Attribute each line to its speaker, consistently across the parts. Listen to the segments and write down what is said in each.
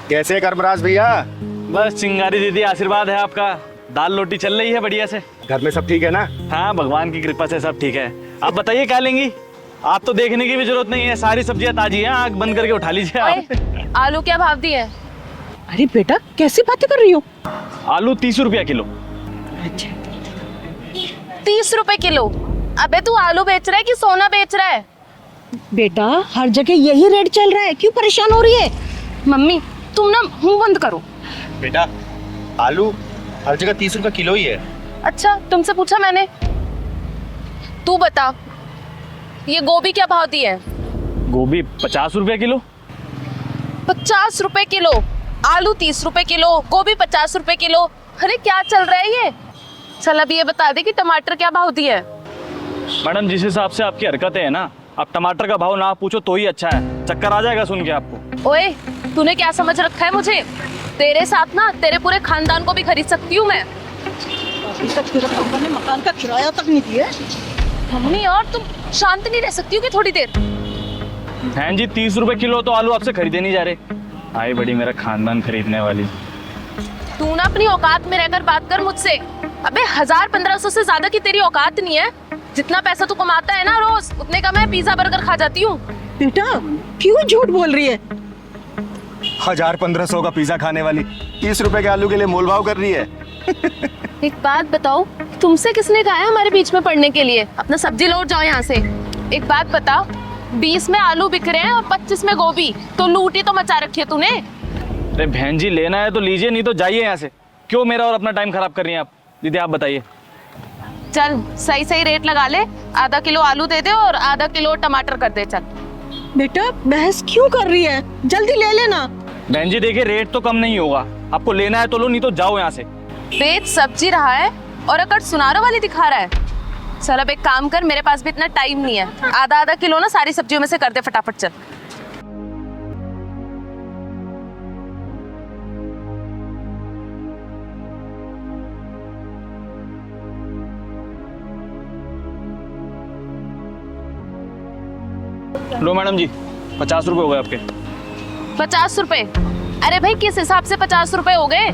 Speaker 1: कैसे कर्मराज भैया?
Speaker 2: बस चिंगारी दीदी आशीर्वाद है आपका। दाल रोटी चल रही है बढ़िया से।
Speaker 1: घर में सब ठीक है ना?
Speaker 2: हाँ भगवान की कृपा से सब ठीक है। आप बताइए क्या लेंगी? आप तो देखने की भी जरूरत नहीं है, सारी सब्जियां ताजी हैं, आंख बंद करके उठा लीजिए आप।
Speaker 3: आलू क्या भाव दिए?
Speaker 4: अरे बेटा कैसी बातें कर रही हो?
Speaker 2: आलू 30 रुपया किलो।
Speaker 3: 30 रुपए किलो? अबे तू आलू बेच रहा है कि सोना बेच रहा है?
Speaker 4: बेटा हर जगह यही रेट चल रहा है, क्यों परेशान हो रही है?
Speaker 3: मम्मी तुम ना मुंह बंद करो।
Speaker 1: बेटा आलू हर जगह 30 रुपए किलो ही है।
Speaker 3: अच्छा तुमसे पूछा मैंने? तू बता, ये गोभी क्या भाव दी है?
Speaker 2: गोभी 50 रुपया किलो।
Speaker 3: 50 रुपए किलो? आलू 30 रुपए किलो, गोभी 50 रुपए किलो। अरे क्या चल रहा है ये? चल अब ये बता दे कि टमाटर क्या भाव दिए है?
Speaker 2: मैडम जिस हिसाब से आपकी हरकतें हैं ना, आप टमाटर का भाव ना पूछो तो ही अच्छा है, चक्कर आ जाएगा सुन के आपको।
Speaker 3: ओए तूने क्या समझ रखा है मुझे? तेरे साथ ना तेरे पूरे खानदान को भी खरीद सकती हूँ मैं।
Speaker 4: अभी तक तेरे पापा ने मकान का किराया तक नहीं दिया।
Speaker 3: मम्मी और तुम शांत नहीं रह सकती हो कि थोड़ी देर?
Speaker 2: बहन जी 30 रुपए किलो तो आलू आपसे खरीदे नहीं जा रहे। आई बड़ी मेरा खानदान खरीदने वाली।
Speaker 3: तू ना अपनी औकात में रहकर बात कर मुझसे। अबे 1000-1500 से ज्यादा की तेरी औकात नहीं है। जितना पैसा तू कमाता है ना रोज, उतने का मैं पिज्जा बर्गर खा जाती हूँ।
Speaker 4: बेटा क्यों झूठ बोल रही है?
Speaker 1: 1000-1500 का पिज्जा खाने वाली 30 रुपए के आलू के लिए मोल भाव कर रही है।
Speaker 3: एक बात बताओ, तुमसे किसने कहा है हमारे बीच में पड़ने के लिए? अपना सब्जी लौट जाओ यहाँ से। एक बात बता, 20 में आलू बिक रहे हैं और 25 में गोभी, तो लूटी तो मचा रखी है तूने।
Speaker 2: अरे बहन जी लेना है तो लीजिए, नहीं तो जाइए यहाँ से। क्यों मेरा और अपना टाइम खराब कर रही हैं आप? दीदी आप बताइए।
Speaker 3: चल सही सही रेट लगा ले, आधा किलो आलू दे दे और आधा किलो टमाटर कर दे। चल
Speaker 4: बेटा बहस क्यों कर रही है, जल्दी ले लेना।
Speaker 2: बहन जी देखिए रेट तो कम नहीं होगा, आपको लेना है तो लो, नहीं तो जाओ यहाँ से।
Speaker 3: बेच सब्जी रहा है और अकड़ सुनारों वाली दिखा रहा है। चल अब एक काम कर, मेरे पास भी इतना टाइम नहीं है। आधा आधा किलो ना सारी सब्जियों में से कर दे फटाफट। चल
Speaker 2: लो मैडम जी 50 रुपए हो गए आपके।
Speaker 3: 50 रुपए? अरे भाई किस हिसाब से 50 रुपए हो गए?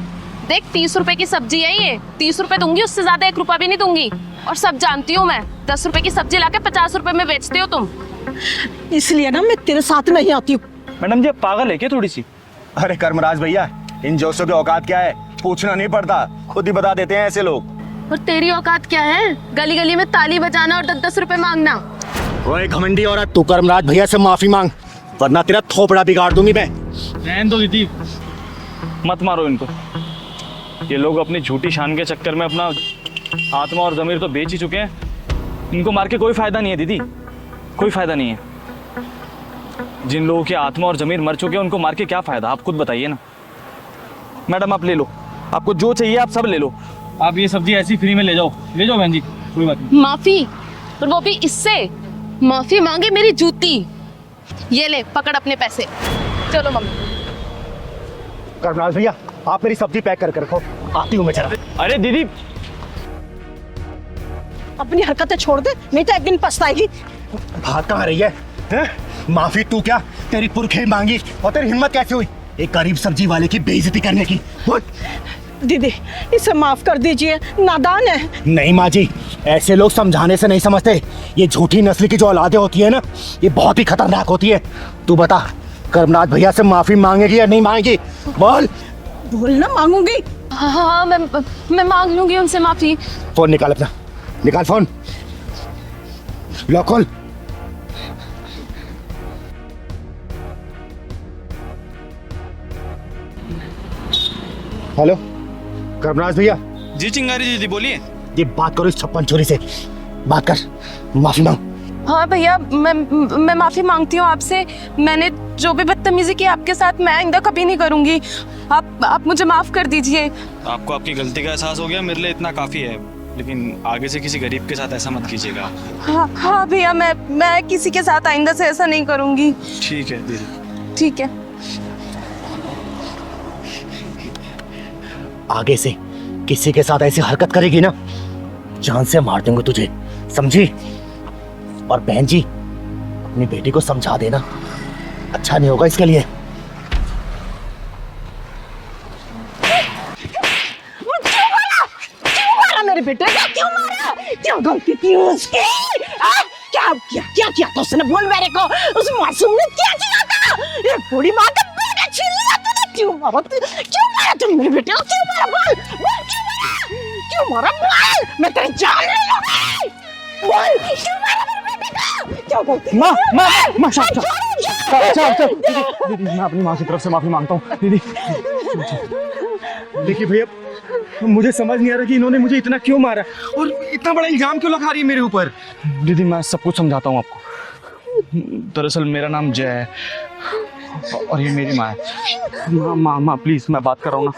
Speaker 3: देख 30 रुपए की सब्जी है ये, 30 रुपए दूंगी, उससे ज्यादा 1 रुपया भी नहीं दूंगी। और सब जानती हूँ मैं, 10 रुपए की सब्जी लाके 50 रुपए में बेचते हो तुम।
Speaker 4: इसलिए ना मैं तेरे साथ नहीं आती हूँ।
Speaker 2: मैडम जी आप पागल है क्या थोड़ी सी?
Speaker 1: अरे कर्मराज भैया, इन जोशों की औकात क्या है पूछना नहीं पड़ता, खुद ही बता देते हैं ऐसे लोग।
Speaker 3: और तेरी औकात क्या है? गली गली में ताली बजाना और 10-10 रुपए मांगना।
Speaker 1: ओए घमंडी औरत, तू कर्मराज भैया से माफी मांग, वरना तेरा थोपड़ा बिगाड़ दूंगी मैं।
Speaker 2: रहने दो दीदी, मत मारो इनको। ये लोग अपनी झूठी शान के चक्कर में अपना आत्मा और ज़मीर तो बेच ही चुके हैं। इनको मार के कोई फायदा नहीं है दीदी, कोई फायदा नहीं है। जिन लोगों की आत्मा और ज़मीर मर चुके हैं उनको मार के क्या फायदा, आप खुद बताइए ना। मैडम आप ले लो, आपको जो चाहिए आप सब ले लो। आप ये सब्जी ऐसी फ्री में ले जाओ बहन जी, कोई बात नहीं।
Speaker 3: माफी? और वो भी इससे? माफी मांगे मेरी जूती। ये ले पकड़ अपने पैसे। चलो मम्मी।
Speaker 1: कर्मराज भैया आप मेरी सब्जी पैक करके रखो, आती हूँ मैं जरा।
Speaker 2: अरे दीदी
Speaker 4: अपनी हरकतें छोड़ दे, नहीं तो एक दिन पछताएगी।
Speaker 1: भाग कहाँ रही है? माफी तू क्या, तेरी पुरखे मांगी और तेरी हिम्मत कैसे हुई एक गरीब सब्जी वाले की बेइज्जती करने की?
Speaker 4: दीदी इसे माफ कर दीजिए, नादान है।
Speaker 1: नहीं माँ जी, ऐसे लोग समझाने से नहीं समझते। ये झूठी नस्ल की जो औलादें होती है ना, ये बहुत ही खतरनाक होती है। तू बता कर्मनाथ भैया से माफी मांगेगी या नहीं मांगेगी? बोल।
Speaker 4: बोल ना, मांगूंगी।
Speaker 3: हाँ मैं मांग लूंगी उनसे माफी।
Speaker 1: फोन निकाल अपना, निकाल फोन, लॉक खोल। हेलो कर्मराज भैया।
Speaker 2: जी चिंगारी दीदी बोलिए।
Speaker 1: ये बात करो इस 56 चोरी से, बात कर, माफी मांग।
Speaker 3: हाँ भैया मैं माफी मांगती हूँ आपसे। मैंने जो भी बदतमीजी की आपके साथ, मैं आइंदा कभी नहीं करूंगी। आप मुझे माफ कर दीजिए।
Speaker 2: आपको आपकी गलती का एहसास हो गया, मेरे लिए इतना काफ़ी है। लेकिन आगे से किसी गरीब के साथ ऐसा मत कीजिएगा।
Speaker 3: हाँ भैया मैं किसी के साथ आइंदा से ऐसा नहीं करूंगी।
Speaker 2: ठीक है दीदी।
Speaker 3: ठीक है।
Speaker 1: आगे से किसी के साथ ऐसी हरकत करेगी ना, जान से मार दूंगा तुझे, समझी? और बहन जी अपनी बेटी को समझा देना, अच्छा नहीं होगा इसके लिए।
Speaker 4: मेरे बेटे को क्यों मारा? क्या गलती की उसकी? क्या क्या क्या किया तो उसने? बोल मेरे को, उस मासूम ने क्या किया था? ये बूढ़ी माँ का बेटा छीन लिया तूने। क्यों मारा तुम मेरे बेटे को? क्यों मारा? बोल क्यों मारा? बोल, मैं तेरी जान ले लूंगी। बोल क्यों मारा मेरे बेटे को? क्या गलती?
Speaker 2: माँ दीदी, मैं अपनी माँ की तरफ से माफी मांगता हूँ दीदी।
Speaker 1: देखिए भैया, मुझे समझ नहीं आ रहा कि इन्होंने मुझे इतना क्यों मारा और इतना बड़ा इल्जाम क्यों लगा रही है मेरे ऊपर।
Speaker 2: दीदी मैं सब कुछ समझाता हूँ आपको। दरअसल मेरा नाम जय है और ये मेरी माँ है। माँ प्लीज, मैं बात कर रहा हूँ ना।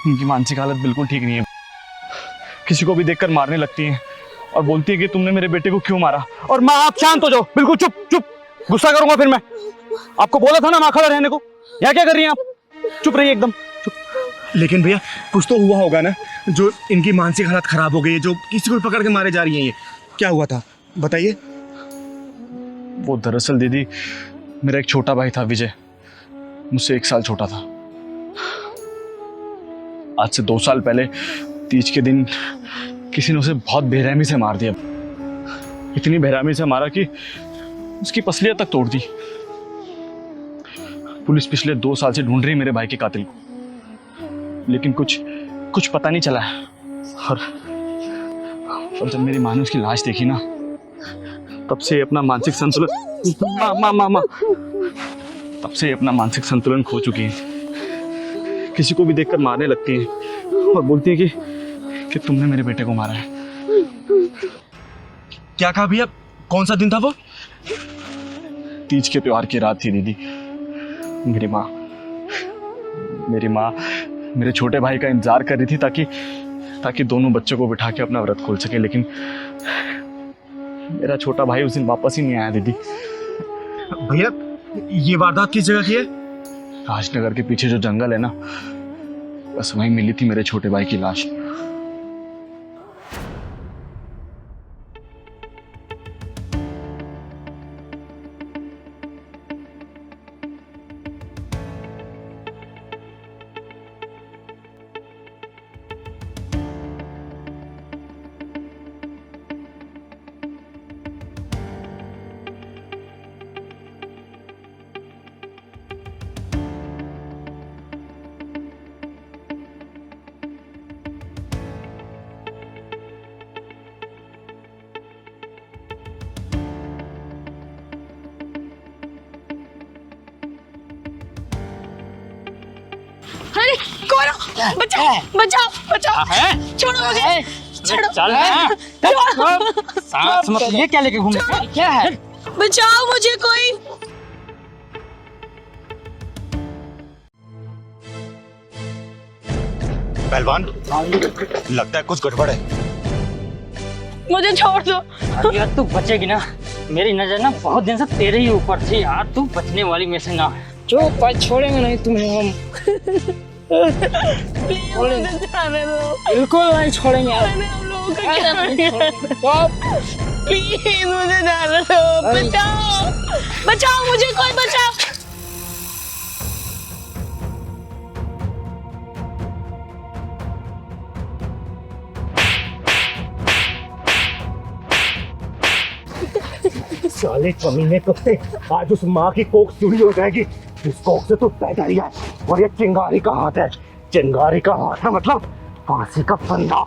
Speaker 2: इनकी मानसिक हालत बिल्कुल ठीक नहीं है। किसी को भी देखकर मारने लगती है और बोलती है कि तुमने मेरे बेटे को क्यों मारा। और माँ आप शांत हो जाओ, बिल्कुल चुप चुप, गुस्सा करूंगा फिर मैं। आपको बोला था ना माँ खड़ा रहने को, यहाँ क्या कर रही हैं आप? चुप रहिए एकदम चुप।
Speaker 1: लेकिन भैया कुछ तो हुआ होगा ना, जो इनकी मानसिक हालत खराब हो गई है, जो किसी को भी पकड़ के मारे जा रही हैं। ये क्या हुआ था बताइए।
Speaker 2: वो दरअसल दीदी मेरा एक छोटा भाई था विजय, मुझसे 1 साल छोटा था। आज से 2 साल पहले तीज के दिन किसी ने उसे बहुत बेरहमी से मार दिया। इतनी बेरहमी से मारा कि उसकी पसलियां तक तोड़ दी। पुलिस पिछले 2 साल से ढूंढ रही है मेरे भाई के कातिल को, लेकिन कुछ पता नहीं चला है। और जब मेरी माँ ने उसकी लाश देखी ना, तब से अपना मानसिक संतुलन माँ तब से अपना मानसिक संतुलन खो चुकी है। किसी को भी देखकर मारने लगती है और बोलती है कि तुमने मेरे बेटे को मारा है।
Speaker 1: क्या कहा भैया, कौन सा दिन था वो?
Speaker 2: तीज के त्योहार की रात थी दीदी। मेरी माँ मेरे छोटे भाई का इंतजार कर रही थी ताकि दोनों बच्चों को बिठा के अपना व्रत खोल सके, लेकिन मेरा छोटा भाई उस दिन वापस ही नहीं आया दीदी।
Speaker 1: भैया ये वारदात किस जगह की है?
Speaker 2: राजनगर के पीछे जो जंगल है ना, बस वहीं मिली थी मेरे छोटे भाई की लाश।
Speaker 4: अरे कौन? बचाओ छोड़ो मुझे, छोड़ो।
Speaker 5: चल सांस मत, ये क्या लेके घूम रहे हो? क्या है?
Speaker 4: बचाओ मुझे कोई।
Speaker 1: पहलवान, लगता है कुछ गड़बड़ है।
Speaker 4: मुझे छोड़ दो।
Speaker 5: अरे यार तू बचेगी ना, मेरी नजर ना बहुत दिन से तेरे ही ऊपर थी यार, तू बचने वाली में से ना।
Speaker 4: जो पर छोड़ेंगे नहीं तुम्हें हम। बिल्कुल नहीं छोड़ेंगे यार। प्लीज मुझे जाने दो, बचाओ मुझे, कोई बचाओ।
Speaker 1: साले कमीने कुत्ते, आज उस माँ की कोख चूड़ी हो जाएगी। इस कोख से तो पैदा ही है और ये चिंगारी का हाथ है। चिंगारी का हाथ है मतलब फांसी का फंदा।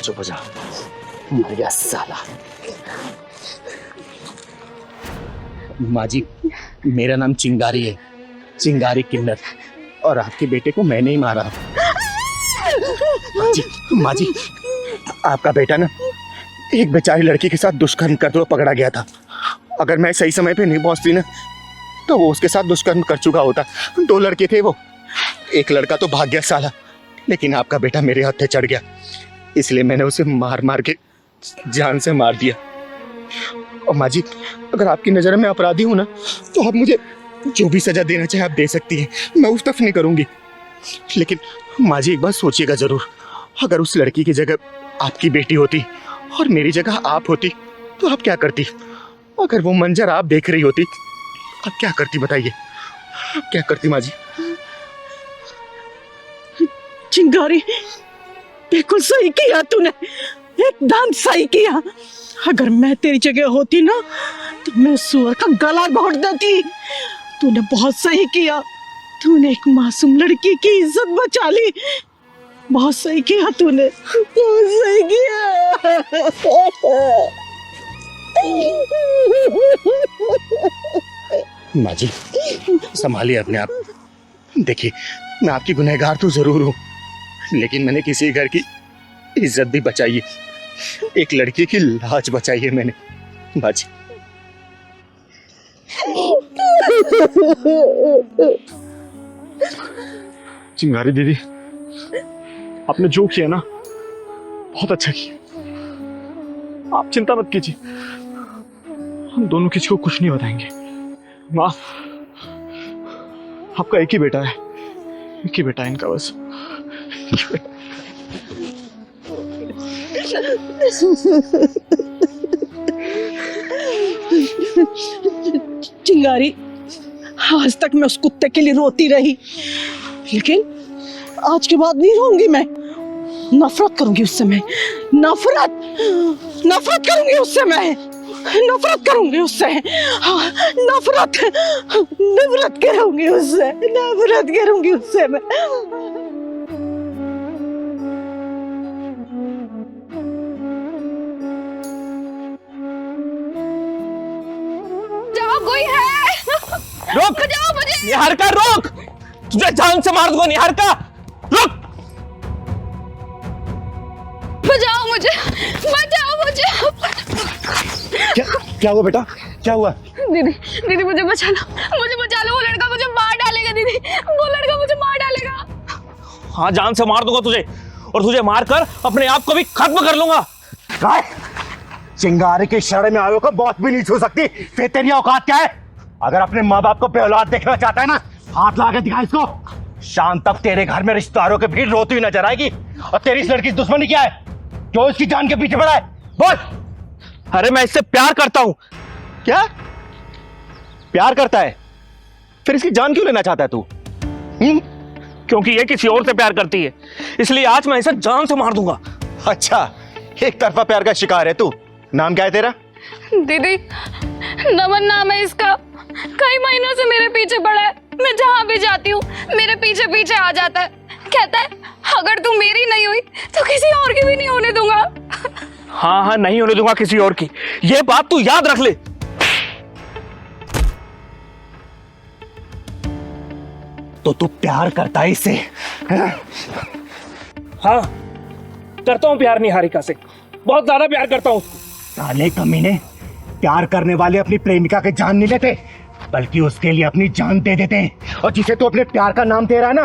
Speaker 1: चुप हो जा, मर गया साला। माँ जी, मेरा नाम चिंगारी है, चिंगारी किन्नर, और आपके बेटे को मैंने ही मारा। माँ जी, आपका बेटा ना एक बेचारी लड़की के साथ दुष्कर्म करते हुए पकड़ा गया था। अगर मैं सही समय पे नहीं पहुंचती ना, तो वो उसके साथ दुष्कर्म कर चुका होता। 2 लड़के थे वो, एक लड़का तो भाग गया साला, लेकिन आपका बेटा मेरे हाथ चढ़ गया, इसलिए मैंने उसे मार मार के जान से मार दिया। और माँ जी, अगर आपकी नज़र में अपराधी हूँ ना, तो आप मुझे जो भी सजा देना चाहे आप दे सकती हैं, मैं उस तरफ नहीं करूंगी। लेकिन माँ जी एक बात सोचिएगा जरूर, अगर उस लड़की की जगह आपकी बेटी होती और मेरी जगह आप होती तो आप क्या करती? अगर वो मंजर आप देख रही होती आप क्या करती बताइए? आप क्या करती माँ जी?
Speaker 4: चिंगारी, बिल्कुल सही किया तूने, एकदम सही किया। अगर मैं तेरी जगह होती ना तो मैं उस सुअर का गला घोट देती। तूने बहुत सही किया, तूने एक मासूम लड़की की इज्जत बचा ली। बहुत सही किया तूने, बहुत सही किया।
Speaker 1: माँ जी संभालिए अपने आप। देखिए मैं आपकी गुनहगार तो जरूर हूँ, लेकिन मैंने किसी घर की इज्जत भी बचाई है, एक लड़की की लाज बचाई है मैंने माँ जी।
Speaker 2: चिंगारी दीदी, आपने जो किया ना बहुत अच्छा किया। आप चिंता मत कीजिए, हम दोनों किसी को कुछ नहीं बताएंगे। माँ, आपका एक ही बेटा है, एक ही बेटा है इनका बस।
Speaker 4: चिंगारी, आज तक मैं उस कुत्ते के लिए रोती रही, लेकिन आज के बाद नहीं रोऊंगी मैं। नफरत करूंगी उससे मैं, नफरत करूंगी उससे मैं, नफरत करूंगी उससे। हाँ, नफरत करूंगी उससे, नफरत करूंगी उससे मैं।
Speaker 3: जाओ, कोई है?
Speaker 2: रोक!
Speaker 3: बचाओ मुझे!
Speaker 2: निहारिका रोक! तुझे जान से मार दूंगा निहारिका! रोक!
Speaker 3: बचाओ मुझे! बचाओ मुझे!
Speaker 1: क्या हुआ बेटा, क्या हुआ?
Speaker 3: दीदी, दीदी मुझे बचा लो, मुझे बचा लो। वो लड़का मुझे मार डालेगा दीदी, वो लड़का मुझे मार डालेगा।
Speaker 2: हाँ, जान से मार दूंगा तुझे, और तुझे मारकर अपने आप को भी खत्म कर लूंगा।
Speaker 1: काय? चिंगारी के इशारे में आयो को बहुत भी नहीं छू सकती, फिर तेरी औकात क्या है? अगर अपने माँ बाप को बेऔलाद देखना चाहता है ना, हाथ ला के दिखा इसको। शाम तक तेरे घर में रिश्तेदारों के भीड़ रोती हुई नजर आएगी। और तेरी इस लड़की की दुश्मनी क्या है? क्यों इसकी जान के पीछे पड़ा है? बोल।
Speaker 2: अरे मैं इससे प्यार करता हूं।
Speaker 1: क्या प्यार करता है? फिर इसकी जान क्यों लेना चाहता है तू?
Speaker 2: क्योंकि ये किसी और से प्यार करती है, इसलिए आज मैं इसे जान से मार दूंगा।
Speaker 1: अच्छा, एक तरफा प्यार का शिकार है तू। नाम क्या है तेरा?
Speaker 3: दीदी, नमन नाम है इसका। कई महीनों से मेरे पीछे पड़ा है, मैं जहां भी जाती हूँ मेरे पीछे पीछे आ जाता है। कहता है अगर तू मेरी नहीं हुई तो किसी और की भी नहीं होने दूंगा।
Speaker 2: हाँ हाँ, नहीं होने दूंगा किसी और की, ये बात तू याद रख ले।
Speaker 1: तो तू प्यार करता है इससे?
Speaker 2: हाँ, करता हूँ प्यार निहारिका से, बहुत ज्यादा प्यार करता हूँ उसको।
Speaker 1: साले कमीने, प्यार करने वाले अपनी प्रेमिका के जान नहीं लेते, बल्कि उसके लिए अपनी जान दे देते हैं। और जिसे तू अपने प्यार का नाम दे रहा है ना,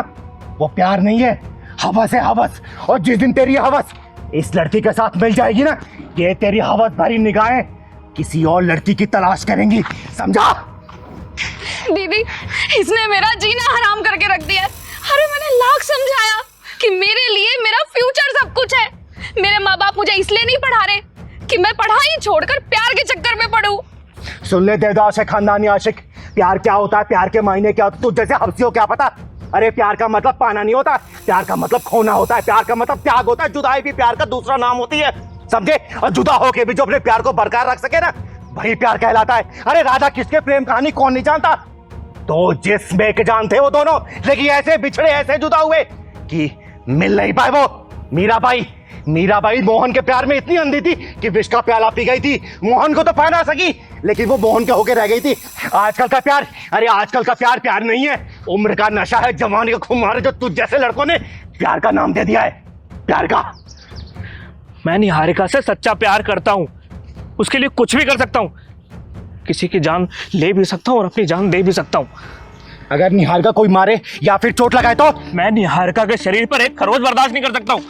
Speaker 1: वो प्यार नहीं है, हवस है, हवस। और जिस दिन तेरी हवस इस लड़की के साथ मिल जाएगी ना, ये तेरी हवस भरी निगाहें किसी और लड़की की तलाश करेंगी, समझा?
Speaker 3: दीदी, इसने मेरा जीना हराम करके रख दिया है। अरे मैंने लाख समझाया कि मेरे लिए मेरा फ्यूचर सब कुछ है। मेरे माँ बाप मुझे इसलिए नहीं पढ़ा रहे कि मैं पढ़ाई छोड़कर प्यार के चक्कर में पढ़ूं।
Speaker 1: सुन ले देवदास है खानदानी आशिक, प्यार क्या होता है, प्यार के मायने क्या होता है, तू जैसे हफ्सी हो क्या पता? अरे प्यार का मतलब पाना नहीं होता, प्यार का मतलब खोना होता है, प्यार का मतलब त्याग होता है। जुदाई भी प्यार का दूसरा नाम होती है, समझे? और जुदा होके भी जो अपने प्यार को बरकरार रख सके ना, वही प्यार कहलाता है। अरे राधा कृष्ण के प्रेम कहानी कौन नहीं जानता? तो जिसमें के जान थे वो दोनों, लेकिन ऐसे बिछड़े, ऐसे जुदा हुए कि मिल नहीं पाए। वो मीराबाई मोहन के प्यार में इतनी अंधी थी कि विष का प्याला पी गई थी। मोहन को तो पा ना सकी, लेकिन वो मोहन के होके रह गई थी। आजकल का प्यार, अरे आजकल का प्यार प्यार नहीं है, उम्र का नशा है, जवानी का खुमार है, जो तुझ जैसे लड़कों ने प्यार का नाम दे दिया है। प्यार का
Speaker 2: मैं निहारिका से सच्चा प्यार करता हूँ, उसके लिए कुछ भी कर सकता हूँ, किसी की जान ले भी सकता हूँ और अपनी जान दे भी सकता हूँ।
Speaker 1: अगर निहारिका कोई मारे या फिर चोट लगाए तो?
Speaker 2: मैं निहारिका के शरीर पर एक खरोच बर्दाश्त नहीं कर सकता हूँ।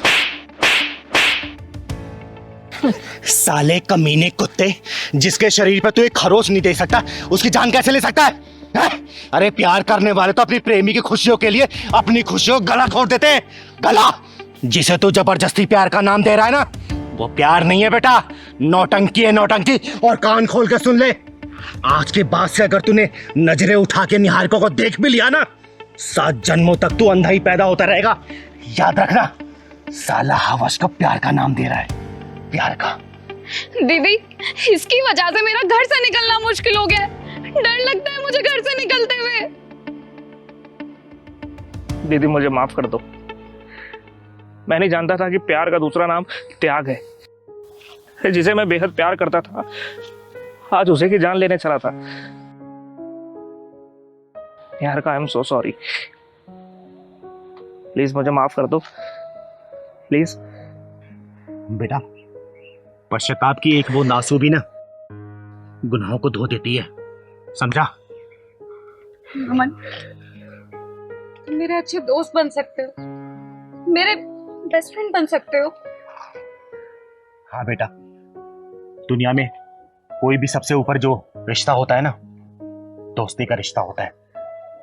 Speaker 1: साले कमीने कुत्ते, जिसके शरीर पर तू एक खरोच नहीं दे सकता, उसकी जान कैसे ले सकता है? हैं? अरे प्यार करने वाले तो अपनी प्रेमी की खुशियों के लिए अपनी खुशियों को गला घोट देते हैं। गला। जिसे तू जबरदस्ती प्यार का नाम दे रहा है ना, वो प्यार नहीं है बेटा, नौटंकी है, नौटंकी। और कान खोल के सुन ले, आज के बाद से अगर तूने नजरें उठा के निहारिका को देख भी लिया ना, 7 जन्मों तक तू अंधा ही पैदा होता रहेगा। याद रखना, साला हवस को प्यार का नाम दे रहा है, प्यार का।
Speaker 3: दीदी, इसकी वजह से मेरा घर से निकलना मुश्किल हो गया है। डर लगता है मुझे घर से निकलते हुए।
Speaker 2: दीदी मुझे माफ कर दो, मैं नहीं जानता था कि प्यार का दूसरा नाम त्याग है। जिसे मैं बेहद प्यार करता था, आज उसे की जान लेने चला था। यार का I am so sorry, please मुझे माफ कर दो, प्लीज।
Speaker 1: बेटा, पश्चाताप की एक वो नासू भी ना गुनाहों को धो देती है, समझा?
Speaker 3: अमन, तुम मेरे अच्छे दोस्त बन सकते हो, मेरे बेस्ट फ्रेंड बन सकते हो।
Speaker 1: हाँ बेटा, दुनिया में कोई भी सबसे ऊपर जो रिश्ता होता है ना, दोस्ती का रिश्ता होता है।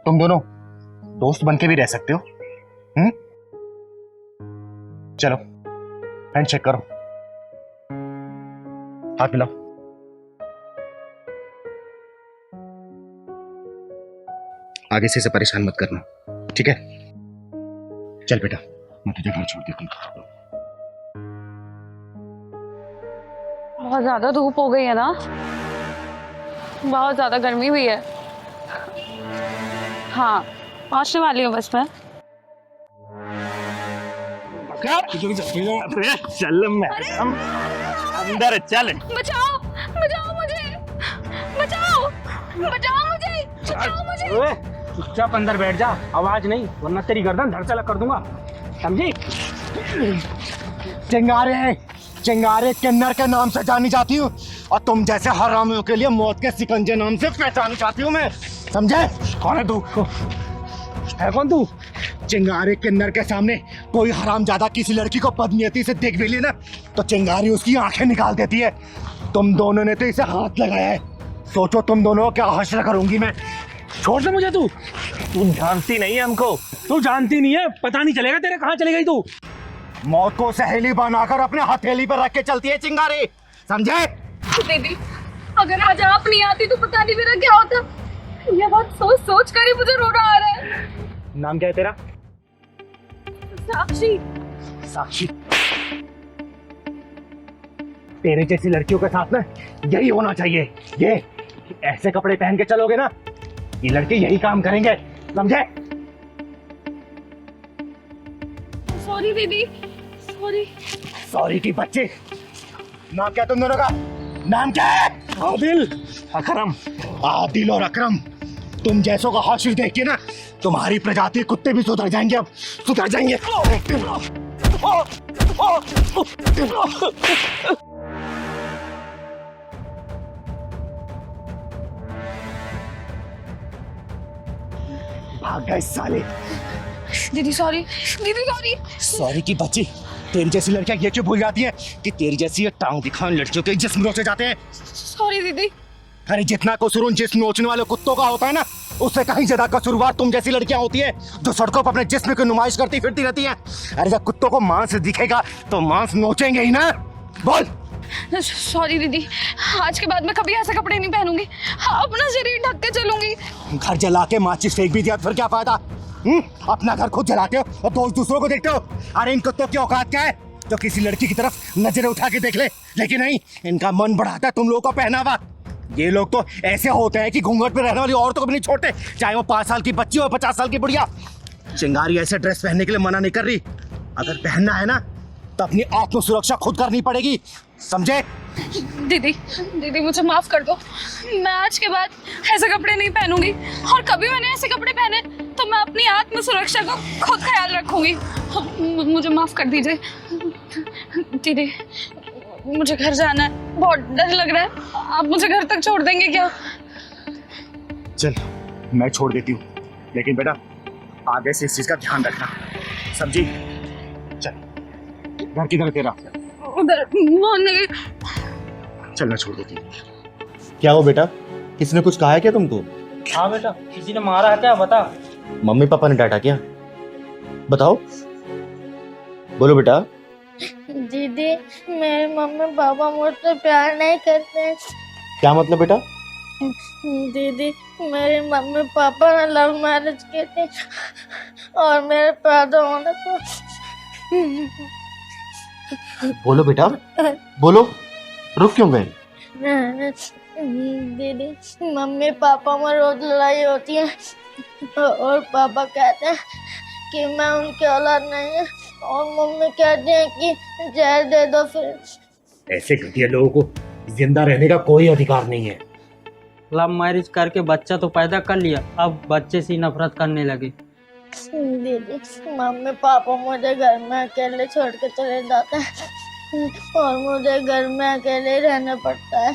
Speaker 1: तुम दोनों दोस्त बन के भी रह सकते हो। चलो हैंडशेक करो, हाथ मिलाओ। आगे से इसे परेशान मत करना, ठीक है? चल बेटा, मैं तुझे घर छोड़ देती हूँ।
Speaker 3: बहुत ज्यादा धूप हो गई है ना, बहुत ज्यादा गर्मी भी है। हाँ, पहुंचने वाली हूँ बस मैं।
Speaker 2: चल मैं अंदर चल।
Speaker 3: बचाओ, बचाओ मुझे, बचाओ, बचाओ मुझे, बचाओ मुझे।
Speaker 5: चुपचाप अंदर बैठ जा, आवाज नहीं, वरना तेरी गर्दन धड़ से अलग कर दूंगा, समझी?
Speaker 1: चिंगारे, चिंगारे किन्नर के नाम से जानी जाती हूँ, और तुम जैसे हरामियों के लिए मौत के सिकंजे नाम से पहचानी जाती हूँ मैं, समझे? कौन है तू? है कौन तू? चिंगारे किन्नर के सामने कोई हरामजादा किसी लड़की को बदनीयती से देख भी ली ना, तो चिंगारी उसकी आंखें निकाल देती है। तुम दोनों ने तो इसे हाथ लगाया है, सोचो तुम दोनों को क्या हश्र करूंगी मैं।
Speaker 5: छोड़ दे मुझे, तू जानती नहीं है हमको, तू जानती नहीं है, पता नहीं चलेगा तेरे कहाँ चली गई तू।
Speaker 1: मौत को सहेली बनाकर अपने हथेली पर रख के चलती है चिंगारी, समझे?
Speaker 3: दीदी, अगर आज आप नहीं आती तो पता नहीं मेरा क्या होता। ये बात सोच सोच कर ही मुझे रोना आ रहा है।
Speaker 1: नाम क्या है तेरा?
Speaker 3: साक्षी।
Speaker 1: साक्षी, तेरे जैसी लड़कियों के साथ ना यही होना चाहिए। ये ऐसे कपड़े पहन के चलोगे ना, ये लड़के यही काम करेंगे, समझे?
Speaker 3: सॉरी दीदी, सॉरी।
Speaker 1: सॉरी की बच्चे। नाम क्या तुम दोनों का? नाम क्या है?
Speaker 2: आदिल, अकरम।
Speaker 1: आदिल और अकरम, तुम जैसों का हाशिर देख के ना तुम्हारी प्रजाति कुत्ते भी सुधर जाएंगे, अब सुधर जाएंगे। भाग गए साले।
Speaker 3: दीदी सॉरी, दीदी सॉरी।
Speaker 1: सॉरी की बच्ची, तेरी जैसी लड़कियां ये क्यों भूल जाती है कि तेरी जैसी ये टांग दिखाने लड़कियों के जिस्म नोचे जाते हैं।
Speaker 3: सॉरी दीदी।
Speaker 1: अरे जितना कसूर जिस्म नोचने वाले कुत्तों का होता है ना, उससे कहीं ज्यादा कसूरवार तुम जैसी लड़कियां होती है जो सड़कों पर अपने जिस्म की नुमाइश करती फिरती रहती हैं। अरे जब कुत्तों को मांस दिखेगा तो मांस नोचेंगे ही ना। बोल।
Speaker 3: सॉरी दीदी, आज के बाद मैं कभी ऐसे कपड़े नहीं पहनूंगी, अपना शरीर ढक के चलूंगी।
Speaker 1: घर जला के माचिस फेंक भी दिया तो फिर क्या फायदा? अपना घर खुद जलाते हो और दोस्त दूसरों को देखते हो। अरे इन कुत्तों की औकात क्या है तो किसी लड़की की तरफ नजरें उठा के देख ले, लेकिन नहीं, इनका मन बढ़ाता है तुम लोगों का पहनावा। ये लोग तो ऐसे होते हैं कि घूंघट पे रहने वाली औरतों को भी नहीं छोड़ते, चाहे वो 5 साल की बच्ची हो 50 साल की बुढ़िया। चिंगारी ऐसे ड्रेस पहनने के लिए मना नहीं कर रही, अगर पहनना है ना तो अपनी आत्म सुरक्षा खुद करनी पड़ेगी, समझे?
Speaker 3: दीदी, दीदी मुझे माफ कर दो, मैं आज के बाद ऐसे कपड़े नहीं पहनूंगी, और कभी मैंने ऐसे कपड़े पहने तो मैं अपनी आत्म सुरक्षा का खुद ख्याल रखूंगी। मुझे माफ कर दीजिए दीदी, मुझे घर जाना है, बहुत डर लग रहा है, आप मुझे घर तक छोड़ देंगे क्या?
Speaker 1: चल मैं छोड़ देती हूँ, लेकिन बेटा आगे से इस चीज का ध्यान रखना, समझी? चल, घर किधर तेरा?
Speaker 3: उधर मोहल्ले के।
Speaker 1: चल मैं छोड़ देती हूँ।
Speaker 6: क्या हो बेटा, किसने कुछ कहा है क्या तुमको?
Speaker 5: हाँ बेटा, किसी ने मारा है क्या, बता।
Speaker 1: मम्मी पापा ने डांटा क्या? बताओ, बोलो बेटा।
Speaker 6: दीदी, मेरे मम्मी पापा मुझसे प्यार नहीं करते हैं।
Speaker 1: क्या मतलब बेटा?
Speaker 6: दीदी, मेरे मम्मी पापा ने लव मैरिज की थी और मेरे पैदा होने पर
Speaker 1: बोलो बेटा, बोलो, रुक क्यों गए?
Speaker 6: दीदी, मम्मी पापा में रोज लड़ाई होती है और पापा कहते हैं कि मैं उनकी औलाद नहीं है और मम्मी कहती है कि जहर दे दो फिर।
Speaker 1: ऐसे घटिया लोगों को जिंदा रहने का कोई अधिकार नहीं है।
Speaker 5: लव मैरिज करके बच्चा तो पैदा कर लिया, अब बच्चे से नफरत करने लगे।
Speaker 6: दीदी, मम्मी पापा मुझे घर में अकेले छोड़ के चले जाते हैं और मुझे घर में अकेले रहना पड़ता है।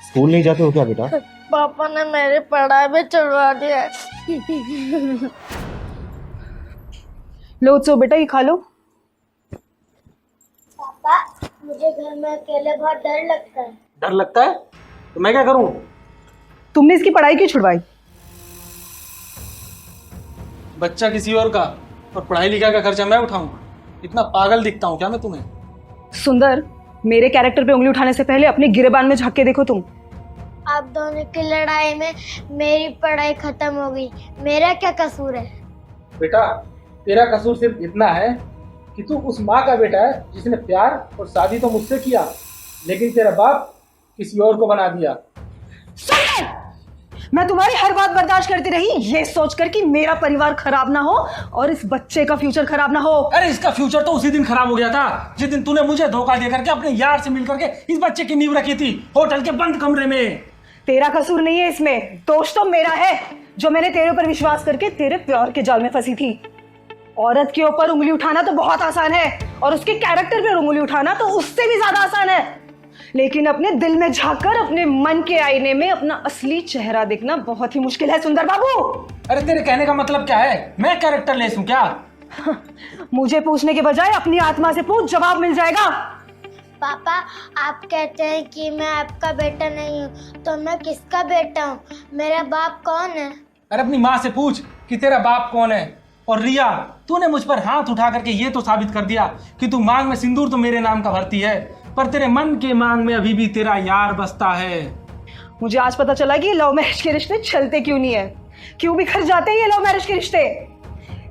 Speaker 1: स्कूल नहीं जाते हो क्या बेटा?
Speaker 6: पापा ने मेरी पढ़ाई भी छुड़वा दिया है।
Speaker 4: लो सो बेटा, ये खा लो।
Speaker 6: पापा, मुझे घर में अकेले बहुत डर लगता है।
Speaker 5: डर लगता है तो मैं क्या करूं?
Speaker 4: तुमने इसकी पढ़ाई क्यों छुड़वाई?
Speaker 7: बच्चा किसी और का और पढ़ाई लिखाई का खर्चा मैं उठाऊंगा? इतना पागल दिखता हूँ क्या मैं तुम्हें?
Speaker 4: सुंदर, मेरे कैरेक्टर पे उंगली उठाने से पहले अपने गिरेबान में झांक के देखो तुम।
Speaker 6: आप दोनों की लड़ाई में मेरी पढ़ाई खत्म हो गई, मेरा क्या कसूर है?
Speaker 7: बेटा, तेरा कसूर सिर्फ इतना है कि तू उस माँ का बेटा है जिसने प्यार और शादी तो मुझसे किया, लेकिन तेरा बाप किसी और को बना दिया।
Speaker 4: सुंदर, मैं तुम्हारी हर बात बर्दाश्त करती रही, ये सोचकर कि मेरा परिवार खराब ना हो और इस बच्चे का फ्यूचर खराब ना हो।
Speaker 7: अरे इसका फ्यूचर तो उसी दिन खराब हो गया था जिस दिन तूने मुझे धोखा दे करके अपने यार से मिल करके इस बच्चे की नींव रखी थी होटल के बंद कमरे में।
Speaker 4: तेरा कसूर नहीं है इसमें, दोष तो मेरा है जो मैंने तेरे ऊपर विश्वास करके तेरे प्यार के जाल में फंसी थी। औरत के ऊपर उंगली उठाना तो बहुत आसान है और उसके कैरेक्टर पर उंगली उठाना तो उससे भी ज्यादा आसान है, लेकिन अपने दिल में झांककर अपने मन के आईने में अपना असली चेहरा देखना बहुत ही मुश्किल है सुंदर बाबू।
Speaker 7: अरे तेरे कहने का मतलब क्या है? मैं कैरेक्टर लेस हूं क्या?
Speaker 4: मुझे पूछने के बजाय अपनी आत्मा से पूछ, जवाब मिल जाएगा।
Speaker 6: पापा, आप कहते हैं कि मैं आपका बेटा नहीं हूँ, तो मैं किसका बेटा हूँ? मेरा बाप कौन है?
Speaker 7: अरे अपनी माँ से पूछ कि तेरा बाप कौन है। और रिया, तूने मुझ पर हाथ उठा करके ये तो साबित कर दिया कि तू मांग में सिंदूर तो मेरे नाम का भरती है, पर तेरे मन के मांग में अभी भी तेरा यार बसता है।
Speaker 4: मुझे आज पता चला कि लव मैरिज के रिश्ते चलते क्यों नहीं है, क्यों बिखर जाते हैं ये लव मैरिज के रिश्ते।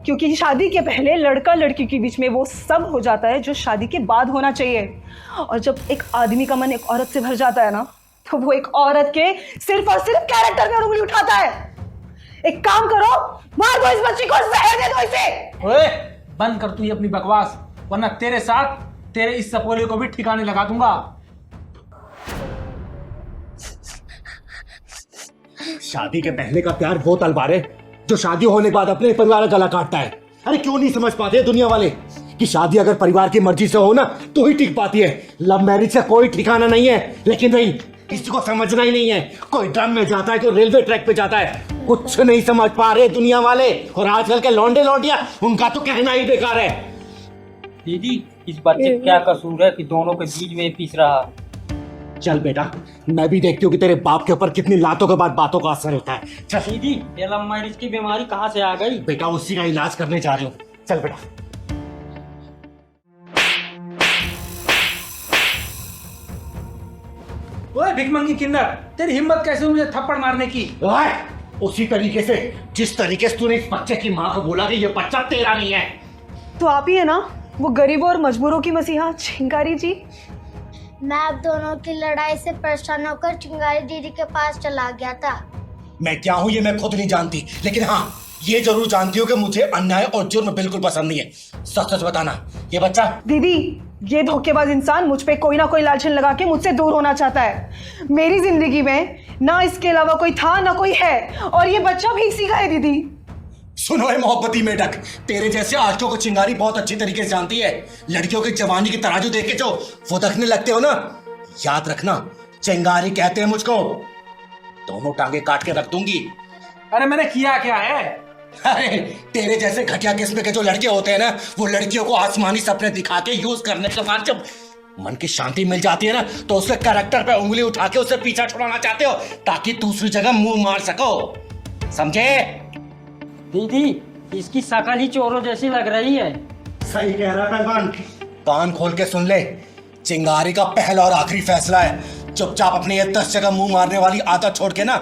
Speaker 4: क्योंकि शादी के पहले लड़का लड़की के बीच में वो सब हो जाता है जो शादी के बाद होना चाहिए, और जब एक आदमी का मन एक औरत से भर जाता है ना, तो वो एक औरत के सिर्फ और सिर्फ कैरेक्टर में उंगली उठाता है। एक काम करो, मार दो इस बच्ची को, जहर दे दो इसे।
Speaker 7: ओए, बंद कर तू ये अपनी बकवास, वरना तेरे साथ तेरे इस सपोले को भी ठिकाने लगा दूंगा।
Speaker 1: शादी के पहले का प्यार वो तलवार है जो शादी होने के बाद अपने परिवार का गला काटता है। अरे क्यों नहीं समझ पाते दुनिया वाले कि शादी अगर परिवार की मर्जी से हो ना तो ही टिक पाती है। लव मैरिज का कोई ठिकाना नहीं है। लेकिन नहीं, किसी को समझना ही नहीं है। कोई ड्रम में जाता है, कोई रेलवे ट्रैक पे जाता है, कुछ नहीं समझ पा रहे दुनिया वाले। और आजकल के लौंडे लौंडिया, उनका तो कहना ही बेकार है।
Speaker 5: दीदी, इस बच्चे का क्या कसूर है कि दोनों के बीच में पीस रहा?
Speaker 1: चल बेटा, मैं भी देखती हूँ कि तेरे बाप के ऊपर कितनी लातों के बाद बातों का असर होता है। चल
Speaker 5: दीदी, ये लव मैरिज की बीमारी कहाँ से आ गई?
Speaker 1: बेटा, उसी का इलाज करने जा रहे हो। चल बेटा।
Speaker 7: ओए भिखमंगी किन्नर, तेरी हिम्मत कैसे हुई मुझे थप्पड़ मारने की?
Speaker 1: ओए, उसी तरीके से जिस तरीके से तूने इस बच्चे की माँ को बोला कि ये बच्चा तेरा नहीं है।
Speaker 4: तो आप ही है ना वो गरीबों और मजबूरों की मसीहा चिंगारी जी?
Speaker 6: मैं आप दोनों की लड़ाई से परेशान होकर चिंगारी दीदी के पास चला गया था।
Speaker 1: मैं क्या हूँ ये मैं खुद नहीं जानती, लेकिन हाँ ये जरूर जानती हूँ कि मुझे अन्याय और जुर्म बिल्कुल पसंद नहीं है। सच सच बताना, ये बच्चा।
Speaker 4: दीदी, ये धोखेबाज इंसान मुझ पे कोई ना कोई लालचन लगा के मुझसे दूर होना चाहता है। मेरी जिंदगी में ना इसके अलावा कोई था ना कोई है, और ये बच्चा भी इसी का है। दीदी
Speaker 1: सुनो है मोहब्बती मेढक, तेरे जैसे आशिकों को चिंगारी बहुत अच्छी तरीके से जानती है। लड़कियों की जवानी की तराजू देख के जो वो दखने लगते हो ना, याद रखना चिंगारी कहते हैं मुझको। दोनों टांगे काट के रख दूंगी।
Speaker 7: अरे मैंने किया क्या है?
Speaker 1: अरे तेरे जैसे घटिया किस्म के जो लड़के होते हैं ना, वो लड़कियों को आसमानी सपने दिखा के यूज करने के बाद जब मन की शांति मिल जाती है ना, तो उसके कैरेक्टर पे उंगली उठा के उससे पीछा छुड़ाना चाहते हो ताकि दूसरी जगह मुंह मार सको।
Speaker 8: समझे?
Speaker 5: दीदी इसकी शकल ही चोरों जैसी लग रही है।
Speaker 8: सही कह रहा पहलवान। कान खोल के सुन ले, चिंगारी का पहला और आखिरी फैसला है। चुपचाप अपनी ये 10 जगह मुंह मारने वाली आदत छोड़ के ना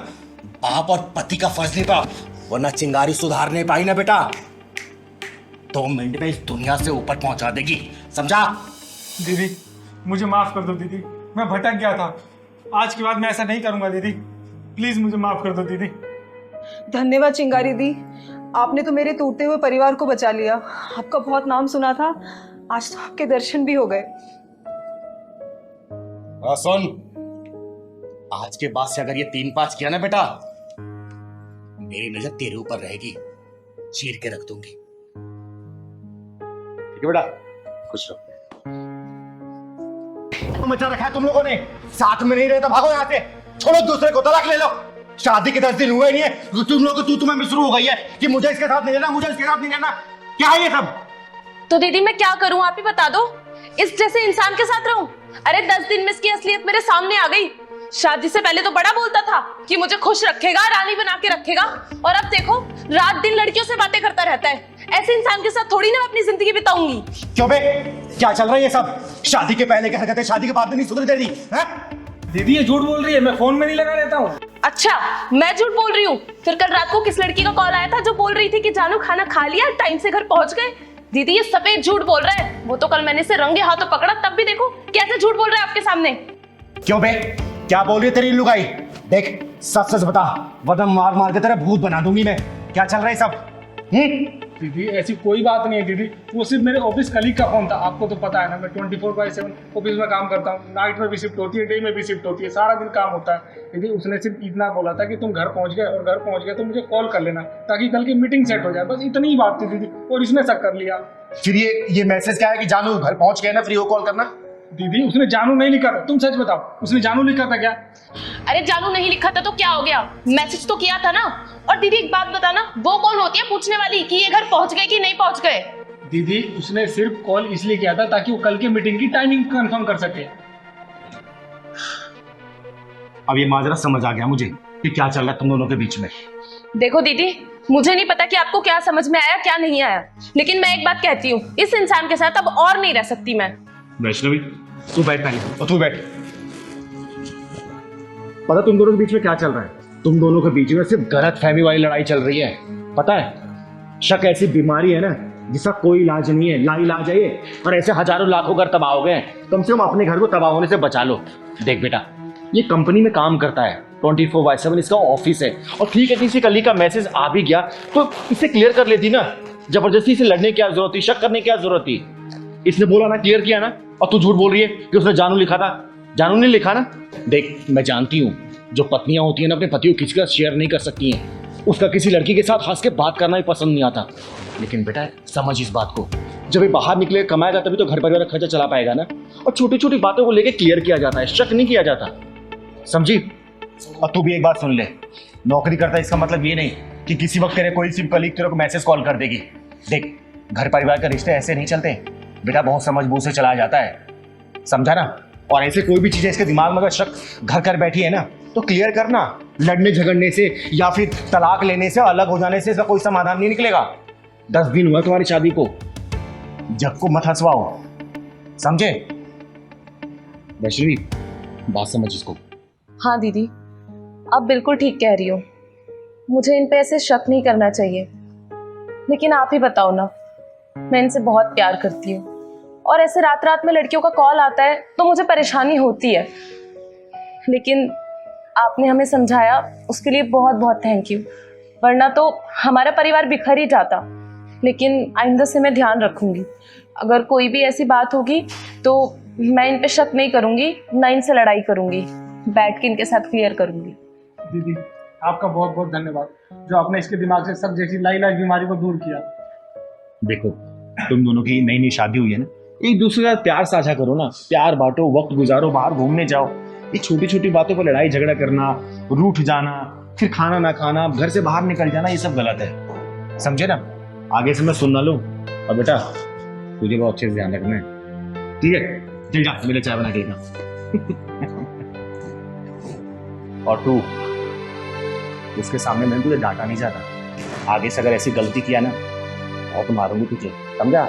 Speaker 8: बाप और पति का फर्ज निभा, वरना चिंगारी सुधार नहीं पाई ना बेटा 2 मिनट में इस दुनिया से ऊपर पहुंचा देगी, समझा?
Speaker 7: दीदी मुझे माफ कर दो दीदी, मैं भटक गया था। आज के बाद मैं ऐसा नहीं करूंगा दीदी, प्लीज मुझे माफ कर दो दीदी।
Speaker 9: धन्यवाद चिंगारी दी, आपने तो मेरे टूटते हुए परिवार को बचा लिया। आपका बहुत नाम सुना था, आज तो आपके दर्शन भी हो गए।
Speaker 8: सुन, आज के बाद से अगर ये 3-5 किया ना बेटा, मेरी नजर तेरे ऊपर रहेगी, चीर के रख दूंगी। ठीक है बेटा, खुश रहो। मचा रखा है तुम लोगों ने, साथ में नहीं रहे तो भागो यहाँ से, छोड़ो दूसरे को, तलाक ले लो। शादी के 10 दिन हुए नहीं है, तुम लोगों को तुम्हें शुरू हो गई है कि मुझे इसके साथ नहीं रहना, मुझे इसके साथ नहीं रहना। क्या है ये सब?
Speaker 3: तो दीदी मैं क्या करूं, आप ही बता दो। इस जैसे इंसान के साथ रहूं? अरे 10 दिन में इसकी असलियत मेरे सामने आ गई। शादी से पहले तो बड़ा बोलता था कि मुझे खुश रखेगा, रानी बना के रखेगा, और अब देखो रात दिन लड़कियों से बातें करता रहता है। ऐसे इंसान के साथ थोड़ी ना अपनी जिंदगी बिताऊंगी।
Speaker 8: क्यों बे, क्या चल रहा है ये सब? शादी के पहले की हरकतें शादी के बाद में नहीं सुधर तेरी, हैं?
Speaker 7: दीदी ये झूठ बोल रही है, मैं फोन में नहीं लगा रहता हूँ।
Speaker 3: अच्छा मैं झूठ बोल रही हूँ? फिर कल रात को किस लड़की का कॉल आया था जो बोल रही थी कि जानू खाना खा लिया, टाइम से घर पहुंच गए? दीदी ये सफेद झूठ बोल रहा है। वो तो कल मैंने इसे रंगे हाथों पकड़ा, तब भी देखो कैसे झूठ बोल रहा है आपके सामने।
Speaker 8: क्यों बे, क्या बोल रही है तेरी लुगाई? देख सच सच बता, वरना मार मार के तेरा भूत बना दूंगी मैं। क्या चल रहा है सब?
Speaker 7: दीदी ऐसी कोई बात नहीं है दीदी, वो सिर्फ मेरे ऑफिस कलीग का फोन था। आपको तो पता है ना, मैं 24/7 ऑफिस में काम करता हूँ। नाइट में भी शिफ्ट होती है, डे में भी शिफ्ट होती है, सारा दिन काम होता है। दीदी उसने सिर्फ इतना बोला था कि तुम घर पहुँच गए, और घर पहुँच गए तो मुझे कॉल कर लेना ताकि कल की मीटिंग सेट हो जाए, बस इतनी ही बात थी दीदी, और इसने शक कर लिया।
Speaker 8: फिर ये मैसेज क्या है कि जानू घर पहुंच गए ना, फ्री हो कॉल करना?
Speaker 7: दीदी उसने जानू नहीं लिखा था, तुम सच बताओ, उसने जानू लिखा था क्या?
Speaker 3: अरे जानू नहीं लिखा था तो क्या हो गया, मैसेज तो किया था ना। और दीदी एक बात बताना, वो कौन होती है पूछने वाली कि ये घर पहुंच गए कि नहीं पहुंच गए?
Speaker 7: दीदी उसने सिर्फ कॉल इसलिए किया था ताकि वो कल के मीटिंग की टाइमिंग कंफर्म कर सके।
Speaker 8: अब ये माजरा समझ आ गया मुझे कि क्या चल रहा है तुम दोनों के बीच में।
Speaker 3: देखो दीदी, मुझे नहीं पता कि आपको क्या समझ में आया क्या नहीं आया, लेकिन मैं एक बात कहती हूँ, इस इंसान के साथ अब और नहीं रह सकती मैं।
Speaker 8: वैष्णवी तू बैठ पहले, और तू बैठ। पता तुम दोनों के बीच में क्या चल रहा है? तुम दोनों के बीच में सिर्फ गलत फहमी वाली लड़ाई चल रही है, पता है? शक ऐसी बीमारी है ना जिसका कोई इलाज नहीं है, लाइलाज है ये, और ऐसे हजारों लाखों घर तबाह हो गए हैं। कम से कम अपने घर को तबाह होने से बचा लो। देख बेटा, ये कंपनी में काम करता है, 24/7 इसका ऑफिस है, और ठीक है किसी कली का मैसेज आ भी गया तो इसे क्लियर कर लेती ना। जबरदस्ती से लड़ने की क्या जरूरत थी, शक करने की क्या जरूरत थी? इसने बोला ना, क्लियर किया ना, और तू झूठ बोल रही है कि उसने जानू लिखा था। जानू ने लिखा ना। देख मैं जानती हूँ जो पत्नियां होती हैं ना अपने पति को किसी का शेयर नहीं कर सकती हैं, उसका किसी लड़की के साथ हंस के बात करना भी पसंद नहीं आता। लेकिन बेटा समझ इस बात को, जब ये बाहर निकले कमाएगा तभी तो घर परिवार का खर्चा चला पाएगा ना। और छोटी छोटी बातों को लेके क्लियर किया जाता है, शक नहीं किया जाता, समझी? और तू भी एक बात सुन ले, नौकरी करता है इसका मतलब ये नहीं कि किसी वक्त तेरे कोई सिर्फ कलीग तेरे को मैसेज कॉल कर देगी। देख घर परिवार के रिश्ते ऐसे नहीं चलते बेटा, बहुत समझ बूझ से चलाया जाता है, समझा ना? और ऐसे कोई भी चीज़ है इसके दिमाग में अगर शक घर कर बैठी है ना तो क्लियर करना। लड़ने झगड़ने से या फिर तलाक लेने से, अलग हो जाने से इसका कोई समाधान नहीं निकलेगा। 10 दिन हुआ तुम्हारी शादी को, जग को मत हंसवाओ, समझे? वैष्णवी बात समझ इसको।
Speaker 3: हाँ दीदी, अब बिल्कुल ठीक कह रही हो, मुझे इन पे ऐसे शक नहीं करना चाहिए। लेकिन आप ही बताओ ना, मैं इनसे बहुत प्यार करती हूँ, और ऐसे रात रात में लड़कियों का कॉल आता है तो मुझे परेशानी होती है। लेकिन आपने हमें समझाया, उसके लिए बहुत बहुत थैंक यू, वरना तो हमारा परिवार बिखर ही जाता। लेकिन आइंदा से मैं ध्यान रखूंगी, अगर कोई भी ऐसी बात होगी तो मैं इन पे शक नहीं करूंगी, ना इनसे लड़ाई करूंगी, बैठ के इनके साथ क्लियर करूंगी।
Speaker 7: दीदी आपका बहुत बहुत धन्यवाद, जो आपने इसके दिमाग से सब जैसी लाइलाज बीमारी को दूर किया।
Speaker 8: देखो तुम दोनों की नई नई शादी हुई है ना, एक दूसरे का प्यार साझा करो ना, प्यार बांटो, वक्त गुजारो, बाहर घूमने जाओ। ये छोटी छोटी बातों पर लड़ाई झगड़ा करना, रूठ जाना, फिर खाना ना खाना, घर से बाहर निकल जाना, ये सब गलत है, समझे ना? आगे से मैं सुन ना लूं। और बेटा तुझे बहुत अच्छे से ध्यान रखना है, ठीक है? चल जा मेरे चाय बना के देना। और तू उसके सामने मैंने तुझे डांटा नहीं जाता। आगे से अगर ऐसी गलती किया ना और तो मारूंगी तुझे, समझा?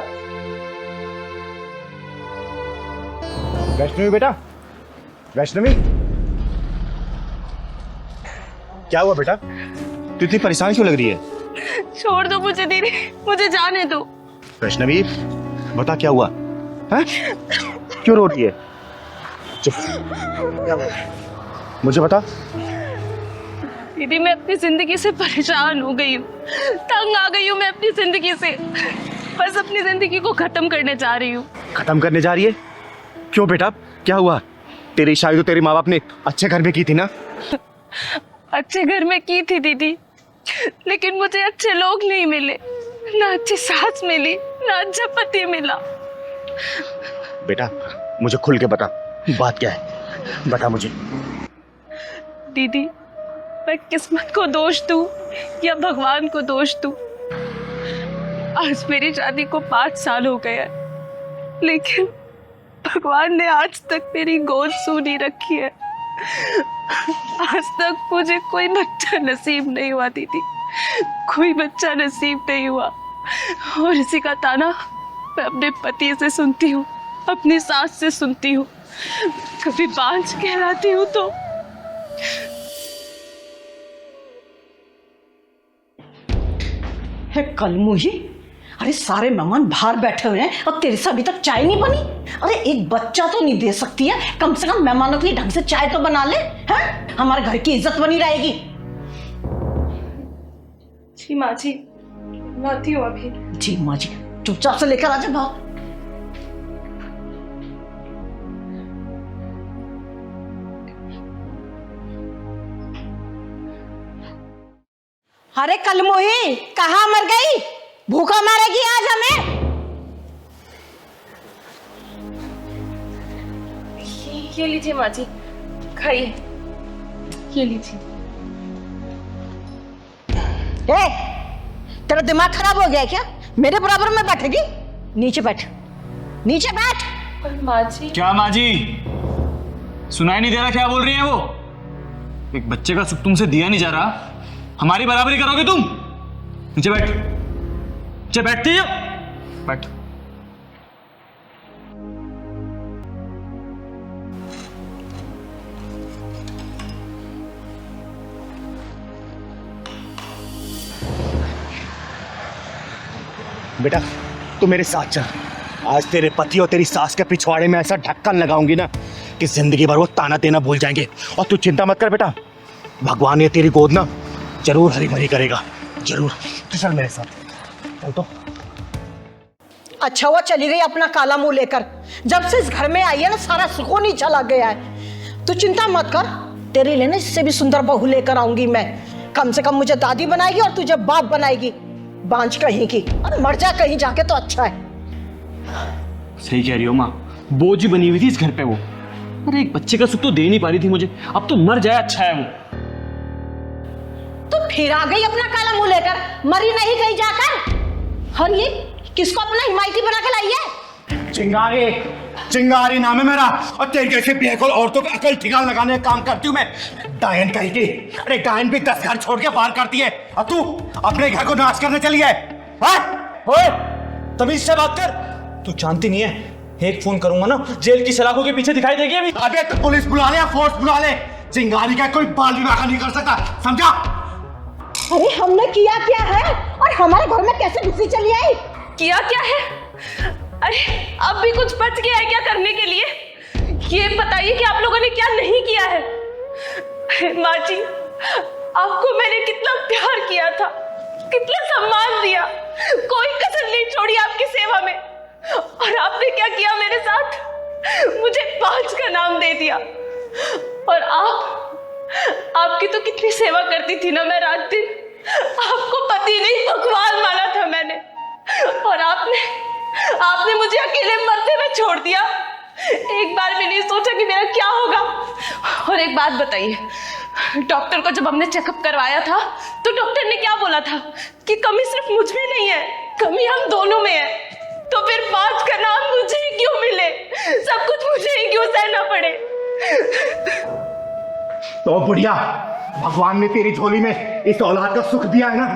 Speaker 8: वैष्णवी बेटा, वैष्णवी, क्या हुआ बेटा? तू इतनी परेशान क्यों लग रही है?
Speaker 3: छोड़ दो मुझे दीदी, मुझे जाने दो।
Speaker 8: वैष्णवी बता क्या हुआ है? क्यों रो रही है? चुप, मुझे बता।
Speaker 3: दीदी मैं अपनी जिंदगी से परेशान हो गई हूँ, तंग आ गई हूँ मैं अपनी जिंदगी से। बस अपनी जिंदगी को खत्म करने जा रही हूँ।
Speaker 8: खत्म करने जा रही है? क्यों बेटा, क्या हुआ? तेरी शादी तो तेरे माँ बाप ने अच्छे घर में की थी ना?
Speaker 3: अच्छे घर में की थी दीदी, लेकिन मुझे अच्छे लोग नहीं मिले, ना अच्छी सास मिली, ना अच्छा पति मिला।
Speaker 8: बेटा मुझे खुल के बता, बात क्या है? बता मुझे।
Speaker 3: दीदी मैं किस्मत को दोष दूं या भगवान को दोष दूं? आज मेरी शादी को 5 साल हो गए हैं, लेकिन भगवान ने आज तक मेरी गोद सूनी रखी है। आज तक मुझे कोई बच्चा नसीब नहीं हुआ दीदी, कोई बच्चा नसीब नहीं हुआ। और इसी का ताना मैं अपने पति से सुनती हूँ, अपनी सास से सुनती हूँ, कभी बांझ कहलाती हूँ तो।
Speaker 4: है कलमुही, अरे सारे मेहमान बाहर बैठे हुए हैं और तेरे से अभी तक चाय नहीं बनी? अरे एक बच्चा तो नहीं दे सकती है? कम से कम मेहमानों के लिए ढंग से चाय तो बना ले, हैं? हमारे घर की इज्जत बनी रहेगी।
Speaker 3: जी माँ जी, लाती हूँ अभी।
Speaker 4: जी माँ जी, चुपचाप से लेकर आ जा भाव। अरे कलमुही कहाँ मर गई? भूखा मारेगी आज हमें।
Speaker 3: ये लीजिए माँ जी, खाइए, ये लीजिए।
Speaker 4: ए, तेरा दिमाग खराब हो गया है क्या? मेरे बराबर में बैठेगी? नीचे बैठ, नीचे बैठ।
Speaker 3: पर माँ जी।
Speaker 2: क्या माँ जी, सुनाई नहीं दे रहा क्या बोल रही है वो? एक बच्चे का सुख तुमसे दिया नहीं जा रहा, हमारी बराबरी करोगे तुम? नीचे बैठ, नीचे बैठती हो, बैठ।
Speaker 8: बेटा तू मेरे साथ चल। आज तेरे पति और तेरी सास के पिछवाड़े में ऐसा ढक्कन लगाऊंगी ना कि जिंदगी भर वो ताना देना भूल जाएंगे। और तू चिंता मत कर बेटा, भगवान ये तेरी गोद ना जरूर हरी भरी करेगा, जरूर। तो चल मेरे साथ, चल। तो
Speaker 4: अच्छा हुआ चली गई अपना काला मुंह लेकर। जब से इस घर में आई है ना, सारा सुकून ही चला गया है। तू चिंता मत कर, तेरे लिए ना इससे भी सुंदर बहू लेकर आऊंगी मैं। कम से कम मुझे दादी बनाएगी और तुझे बाप बनाएगी। बांझ कहीं की, और मर जा कहीं जाके तो अच्छा है।
Speaker 2: सही कह रही हो माँ, बोझ ही बनी हुई थी इस घर पे वो। अरे एक बच्चे का सुख तो दे नहीं पा रही थी मुझे, अब तो मर जाए अच्छा है वो।
Speaker 4: तो फिर आ गई अपना काला मुंह लेकर, मरी नहीं कहीं जाकर। और ये किसको अपना हिमायती बना के लाई है?
Speaker 8: चिंगारी, चिंगारी नाम है मेरा। और तेरे जैसे बेअकल औरतों का अकल ठिकाना लगाने का काम करती हूँ मैं। डायन कही थी। अरे डायन भी 10 घर छोड़ के बाहर करती है, और तू अपने घर को नाश करने चली है। ओए तमीज से बात कर।
Speaker 2: तू जानती नहीं है, एक फोन करूंगा ना जेल की सलाखों के पीछे दिखाई देगी अभी।
Speaker 8: अबे तो पुलिस बुला ले या फोर्स बुला ले, चिंगारी का कोई बाल विवाह नहीं कर सकता, समझा?
Speaker 4: अरे हमने किया क्या है और हमारे घर में कैसे घुसी चली आई?
Speaker 3: किया क्या है? अरे अब भी कुछ बच गया है क्या करने के लिए? ये बताइए कि आप लोगों ने क्या नहीं किया है। माँ जी, आपको मैंने कितना प्यार किया था, कितना सम्मान दिया, कोई कसर नहीं छोड़ी आपकी सेवा में, और आपने क्या किया मेरे साथ? मुझे बांझ का नाम दे दिया। और आपकी तो कितनी सेवा करती थी ना मैं रात दिन। आपको पति नहीं भगवान माना था मैंने, और आपने मुझे अकेले मरते हुए छोड़ दिया। एक बार भी नहीं सोचा कि मेरा क्या होगा। और एक बात बताइए, डॉक्टर को जब हमने चेकअप करवाया था तो डॉक्टर ने क्या बोला था कि कमी सिर्फ मुझ में नहीं है, कमी हम दोनों में है। तो फिर बांझ का नाम मुझे ही क्यों मिले? सब कुछ मुझे ही क्यों सहना पड़े?
Speaker 8: तो बुढ़िया, भगवान ने तेरी झोली में इस औलाद का सुख दिया है ना,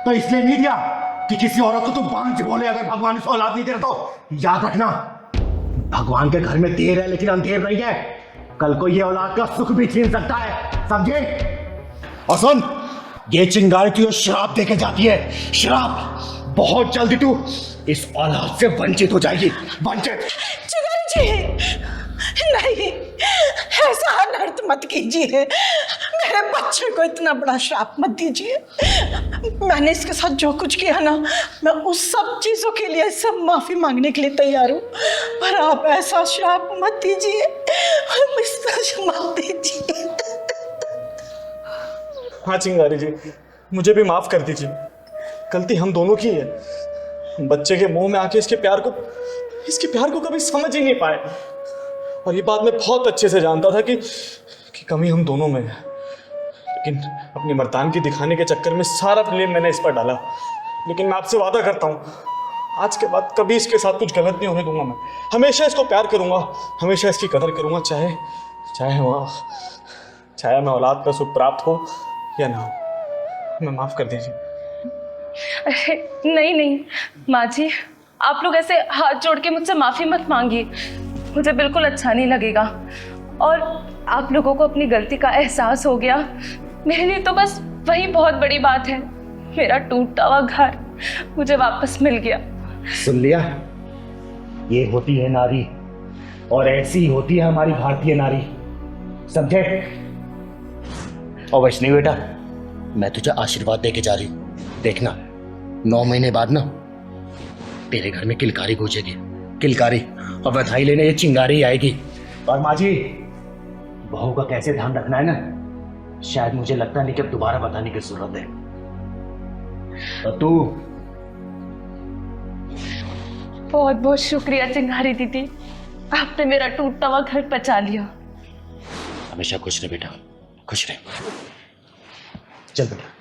Speaker 8: तो इसलिए नहीं दिया कि किसी औरत को तू बांझ बोले। अगर भगवान इस औलाद नहीं दे रहा तो याद रखना, भगवान के घर में देर है लेकिन अंधेर नहीं है। कल को ये औलाद का सुख भी छीन सकता है, समझे? और सुन, ये चिंगारी तुझे श्राप देके जाती है, श्राप। बहुत जल्दी तू इस औलाद से वंचित हो जाएगी, वंचित।
Speaker 4: चिंगारी जी, नहीं, ऐसा अनर्थ मत कीजिए। मेरे बच्चे को इतना बड़ा श्राप मत दीजिए। मैंने इसके साथ जो कुछ किया ना, मैं उस सब चीजों के लिए सब माफी मांगने के लिए तैयार हूँ, पर आप ऐसा श्राप मत दीजिए, मत दीजिए।
Speaker 2: हाँ चिंगारी जी, मुझे भी माफ कर दीजिए। गलती हम दोनों की है। बच्चे के मुंह में आके इसके प्यार को कभी समझ ही नहीं पाए। और ये बात मैं बहुत अच्छे से जानता था कि कमी हम दोनों में है, लेकिन अपनी मर्दानगी दिखाने के चक्कर में सारा ब्लेम मैंने इस पर डाला। लेकिन मैं आपसे वादा करता हूँ, आज के बाद कभी इसके साथ कुछ गलत नहीं होने दूंगा। मैं हमेशा इसको प्यार करूँगा, हमेशा इसकी कदर करूँगा, चाहे मैं औलाद का सुख प्राप्त हो या ना हो। मैं माफ़ कर दीजिए।
Speaker 3: अरे नहीं माँ जी, आप लोग ऐसे हाथ जोड़ के मुझसे माफ़ी मत मांगिए, मुझे बिल्कुल अच्छा नहीं लगेगा। और आप लोगों को अपनी गलती का एहसास हो गया, मेरे लिए तो बस वही बहुत बड़ी बात है। मेरा टूटा हुआ घर मुझे वापस मिल गया।
Speaker 8: सुन लिया, ये होती है नारी, और ऐसी होती है हमारी भारतीय नारी, समझे? और वैष्णवी बेटा, मैं तुझे आशीर्वाद देके जा रही हूं। देखना 9 महीने बाद ना तेरे घर में किलकारी गूंजेगी, किलकारी, और बधाई लेने ये चिंगारी आएगी। और माँ जी, बहू का कैसे ध्यान रखना है ना, शायद मुझे लगता नहीं कि अब दोबारा बताने की जरूरत है। और तू
Speaker 3: बहुत बहुत शुक्रिया चिंगारी दीदी, आपने मेरा टूटा हुआ घर बचा लिया।
Speaker 8: हमेशा खुश रहे बेटा, खुश रहे। चल बेटा।